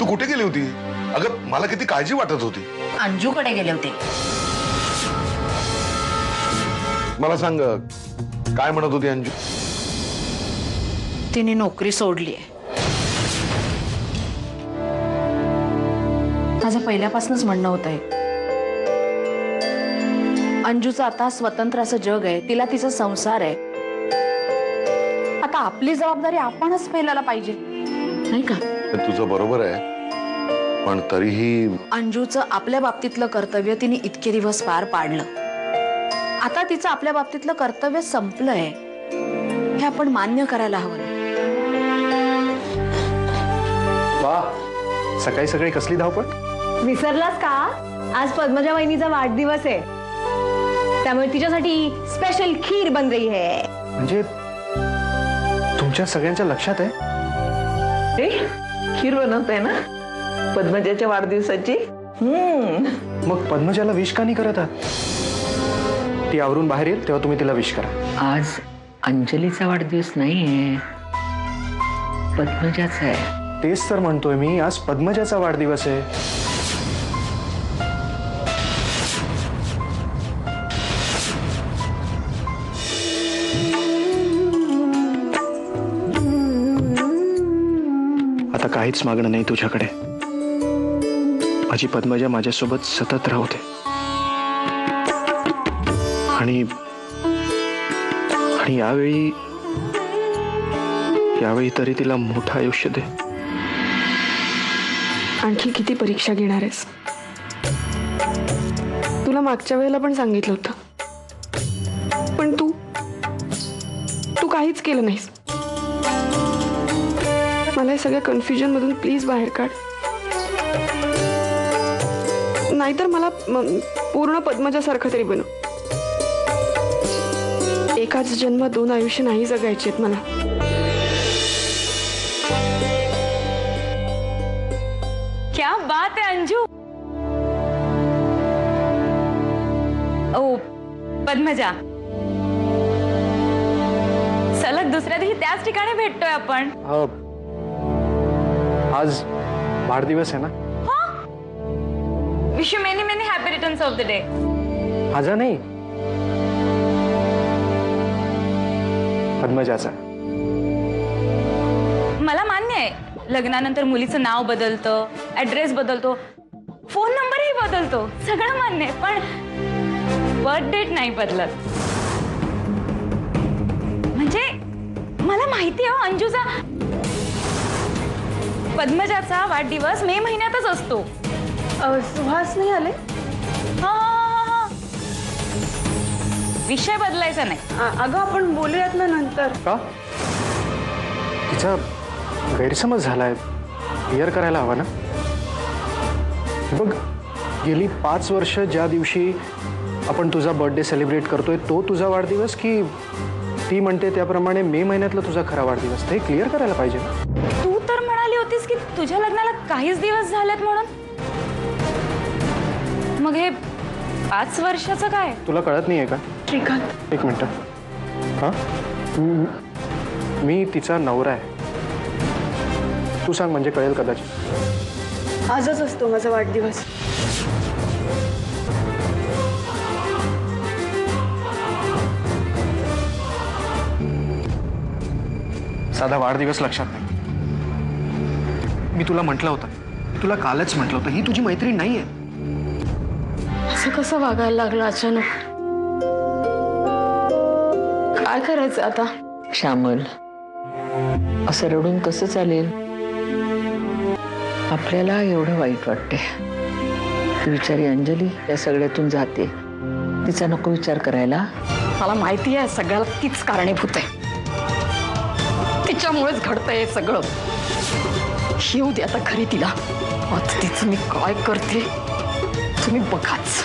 तू कुठे गेली होती? अगं मला किती काळजी वाटत होती. अंजूकडे गेले होते. मला सांग, काय म्हणत होती अंजू? तिने नोकरी सोडली. माझं पहिल्यापासूनच म्हणणं होतंय, अंजूचं आता स्वतंत्र असं जग आहे, तिला तिचा संसार आहे. आता आपली जबाबदारी आपणच पेलायला पाहिजे, नाही का? तुझं बरोबर आहे, पण तरीही अंजूचं आपल्या बाबतीतलं कर्तव्य तिने इतके दिवस पार पाडलं. आता तिचं आपल्या बाबतीतलं कर्तव्य संपलंय, हे आपण मान्य करायला हवं. वाह, सकाळी सकाळी कसली धावपळ? विसरलास का? आज पद्मजा वहिनीचा वाढदिवस आहे, त्यामुळे तिच्यासाठी स्पेशल खीर बन रही है. म्हणजे तुमच्या सगळ्यांच्या लक्षात आहे? ए, खीर बनवते ना पद्मजाच्या वाढदिवसाची. मग पद्मजाला विश का नाही करत आहात? ती आवरून बाहेर येईल तेव्हा तुम्ही तिला विश करा. आज अंजलीचा वाढदिवस नाहीये, पद्मजाचा आहे. तेच तर म्हणतोय मी, आज पद्मजाचा वाढदिवस आहे. आता काहीच मागणं नाही तुझ्याकडे. माझी पद्मजा माझ्यासोबत सतत राहू दे, आणि यावेळी तरी तिला मोठं आयुष्य दे. आणखी किती परीक्षा घेणार आहेस? तुला मागच्या वेळेला पण सांगितलं होतं, पण तू काहीच केलं नाहीस. मला या सगळ्या कन्फ्युजन मधून प्लीज बाहेर काढ, नाहीतर मला पूर्ण पद्मजासारखं तरी बनव. एकाच जन्म दोन आयुष्य नाही जगायचे आहेत मला. क्या बात है अंजू. ओ पद्मजा, सलग दुसऱ्या दिवशी त्याच ठिकाणी भेटतोय आपण. आज वाढदिवस आहे ना? Wish you many many happy returns of the day. माझा नाही, पद्मजाचा. मला मान्य आहे, लग्नानंतर मुलीचं नाव बदलतं, ऍड्रेस बदलतो, फोन नंबरही बदलतो, सगळं मान्य आहे, पण बर्थ डेट नाही बदलत. म्हणजे मला माहिती आहे अंजूचा पद्मजाचा वाढदिवस मे महिन्यातच असतो. सुहास नाही आले? हा, विषय बदलायचा नाही. अगं आपण बोलूयात ना नंतर. का? तिचा गैरसमज झालाय, क्लिअर करायला हवा ना. बघ, गेली 5 वर्ष ज्या दिवशी आपण तुझा बर्थडे सेलिब्रेट करतोय तो तुझा वाढदिवस, की ती म्हणते त्याप्रमाणे मे महिन्यातला तुझा खरा वाढदिवस, ते क्लिअर करायला पाहिजे ना. तू तर म्हणाली होतीस की तुझ्या लग्नाला काहीच दिवस झालेत म्हणून. मग हे 5 वर्षाचं काय? तुला कळत नाहीये का? श्रीकांत, एक मिनिट. हा, मी तिचा नवरा आहे. तू सांग म्हणजे कळेल कदाचित. आजच असतो माझा वाढदिवस. साधा वाढदिवस लक्षात नाही. मी तुला म्हटलं होतं, तुला कालच म्हटलं होतं, ही तुझी मैत्रीण नाहीये. असं कसं वागायला लागलं अचानक? काय करायचं आता? श्यामल, असं रडून कसं चालेल? आपल्याला एवढं वाईट वाटते. बिचारी अंजली या सगळ्यातून जाते, तिचा नको विचार करायला. मला माहिती आहे सगळ्याला तीच कारणीभूत आहे, तिच्यामुळेच घडतंय सगळं. येऊ दे आता घरी तिला. आता तिचं मी काय करते तुम्ही बघाच.